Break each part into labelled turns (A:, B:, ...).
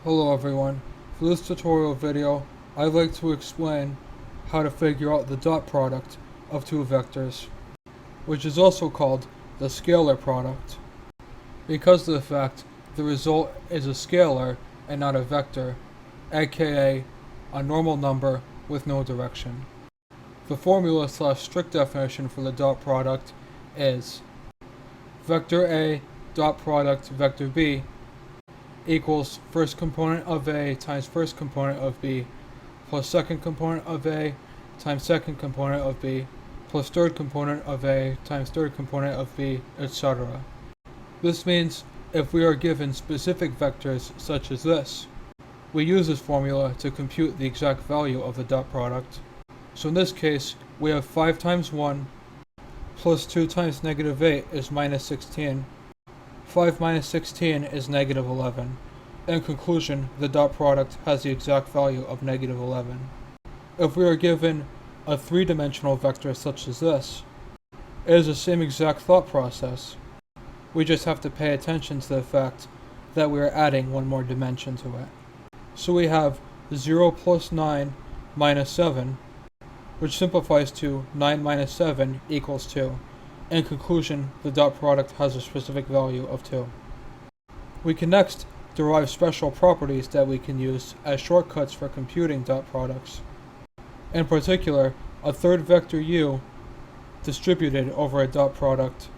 A: Hello everyone. For this tutorial video, I'd like to explain how to figure out the dot product of two vectors, which is also called the scalar product. Because of the fact the result is a scalar and not a vector, aka a normal number with no direction. The formula / strict definition for the dot product is vector A dot product vector B equals first component of A times first component of B plus second component of A times second component of B plus third component of A times third component of B, etc. This means if we are given specific vectors such as this, we use this formula to compute the exact value of the dot product. So in this case, we have 5 times 1 plus 2 times negative 8 is minus 16. 5 minus 16 is negative 11. In conclusion, the dot product has the exact value of negative 11. If we are given a three-dimensional vector such as this, it is the same exact thought process. We just have to pay attention to the fact that we are adding one more dimension to it. So we have 0 plus 9 minus 7, which simplifies to 9 minus 7 equals 2. In conclusion, the dot product has a specific value of 2. We can next derive special properties that we can use as shortcuts for computing dot products. In particular, a third vector u distributed over a dot product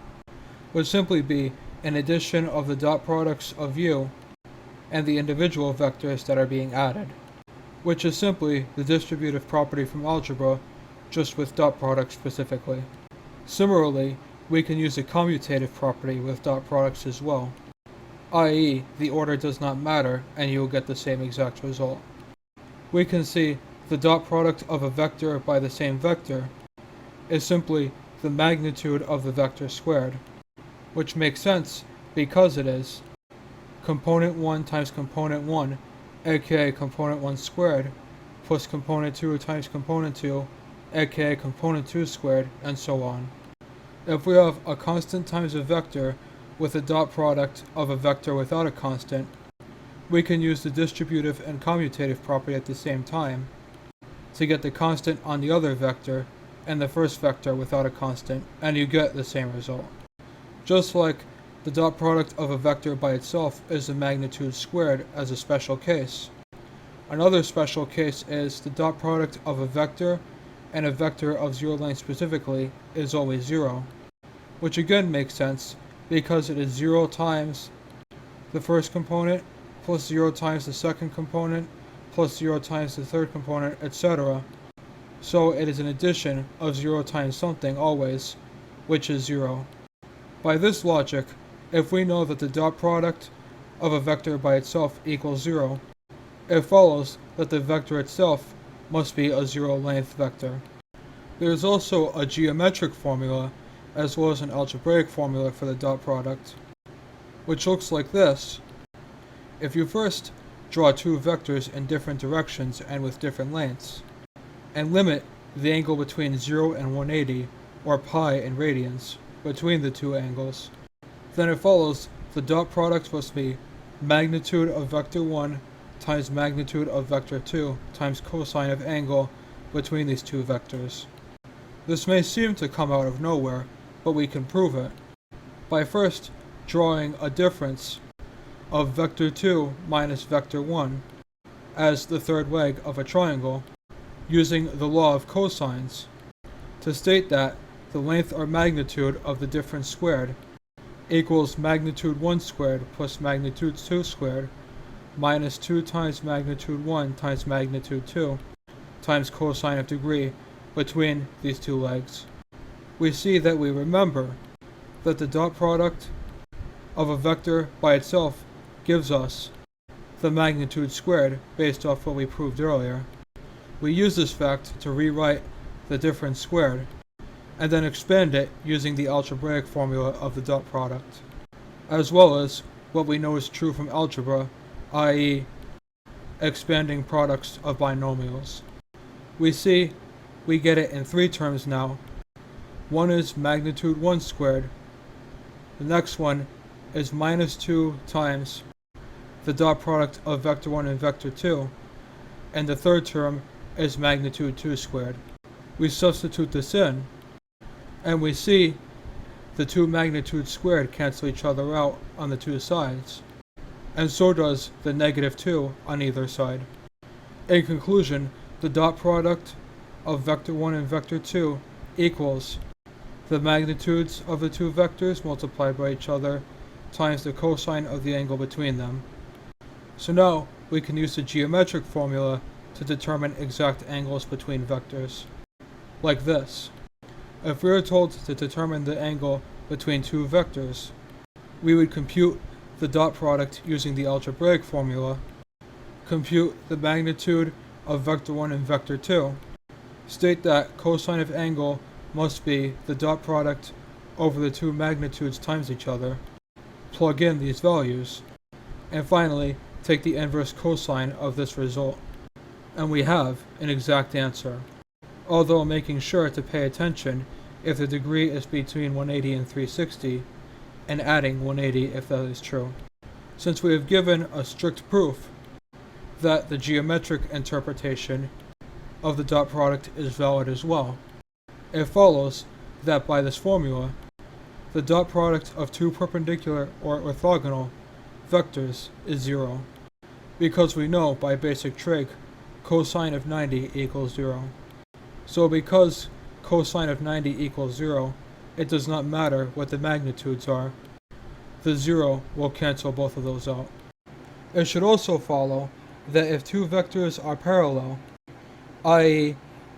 A: would simply be an addition of the dot products of u and the individual vectors that are being added, which is simply the distributive property from algebra, just with dot products specifically. Similarly, we can use a commutative property with dot products as well, i.e. the order does not matter and you will get the same exact result. We can see the dot product of a vector by the same vector is simply the magnitude of the vector squared, which makes sense because it is component 1 times component 1, aka component 1 squared, plus component 2 times component 2, aka component 2 squared, and so on. If we have a constant times a vector with a dot product of a vector without a constant, we can use the distributive and commutative property at the same time to get the constant on the other vector and the first vector without a constant, and you get the same result. Just like the dot product of a vector by itself is the magnitude squared as a special case. Another special case is the dot product of a vector and a vector of zero length specifically is always 0, which again makes sense because it is 0 times the first component plus 0 times the second component plus 0 times the third component, etc. So it is an addition of 0 times something always, which is 0. By this logic, if we know that the dot product of a vector by itself equals 0, it follows that the vector itself must be a zero-length vector. There is also a geometric formula as well as an algebraic formula for the dot product, which looks like this. If you first draw two vectors in different directions and with different lengths, and limit the angle between 0 and 180, or pi in radians, between the two angles, then it follows the dot product must be magnitude of vector 1 times magnitude of vector 2 times cosine of angle between these two vectors. This may seem to come out of nowhere, but we can prove it by first drawing a difference of vector 2 minus vector 1 as the third leg of a triangle, using the law of cosines to state that the length or magnitude of the difference squared equals magnitude 1 squared plus magnitude 2 squared minus 2 times magnitude 1 times magnitude 2 times cosine of degree between these two legs. We see that we remember that the dot product of a vector by itself gives us the magnitude squared based off what we proved earlier. We use this fact to rewrite the difference squared and then expand it using the algebraic formula of the dot product, as well as what we know is true from algebra, i.e. expanding products of binomials. We see we get it in three terms now. One is magnitude 1 squared. The next one is minus 2 times the dot product of vector 1 and vector 2, and the third term is magnitude 2 squared. We substitute this in, and we see the two magnitudes squared cancel each other out on the two sides, and so does the negative 2 on either side. In conclusion, the dot product of vector 1 and vector 2 equals the magnitudes of the two vectors multiplied by each other times the cosine of the angle between them. So now we can use the geometric formula to determine exact angles between vectors. Like this. If we are told to determine the angle between two vectors, we would compute the dot product using the algebraic formula, compute the magnitude of vector 1 and vector 2, state that cosine of angle must be the dot product over the two magnitudes times each other, plug in these values, and finally take the inverse cosine of this result. And we have an exact answer, although making sure to pay attention if the degree is between 180 and 360, and adding 180 if that is true. Since we have given a strict proof that the geometric interpretation of the dot product is valid as well, it follows that by this formula, the dot product of two perpendicular or orthogonal vectors is 0, because we know by basic trig cosine of 90 equals 0. So because cosine of 90 equals 0, it does not matter what the magnitudes are. The 0 will cancel both of those out. It should also follow that if two vectors are parallel, i.e.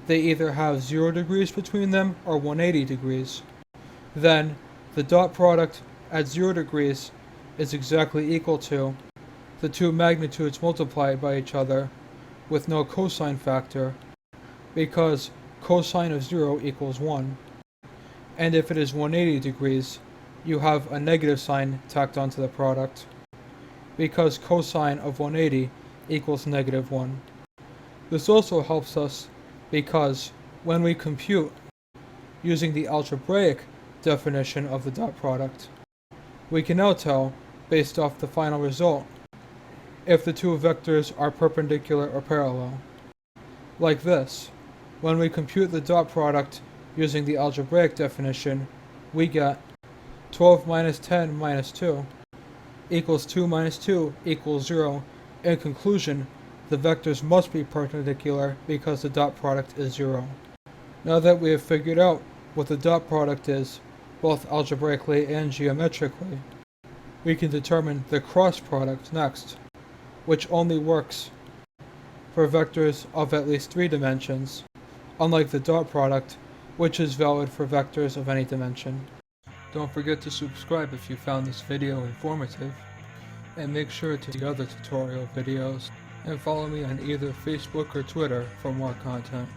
A: they either have 0 degrees between them or 180 degrees, then the dot product at 0 degrees is exactly equal to the two magnitudes multiplied by each other with no cosine factor, because cosine of 0 equals 1. And if it is 180 degrees, you have a negative sign tacked onto the product, because cosine of 180 equals negative 1. This also helps us because when we compute using the algebraic definition of the dot product, we can now tell, based off the final result, if the two vectors are perpendicular or parallel. Like this. When we compute the dot product using the algebraic definition, we get 12 minus 10 minus 2 equals 2 minus 2 equals 0. In conclusion, the vectors must be perpendicular because the dot product is 0. Now that we have figured out what the dot product is, both algebraically and geometrically, we can determine the cross product next, which only works for vectors of at least 3 dimensions, unlike the dot product, which is valid for vectors of any dimension. Don't forget to subscribe if you found this video informative, and make sure to see other tutorial videos, and follow me on either Facebook or Twitter for more content.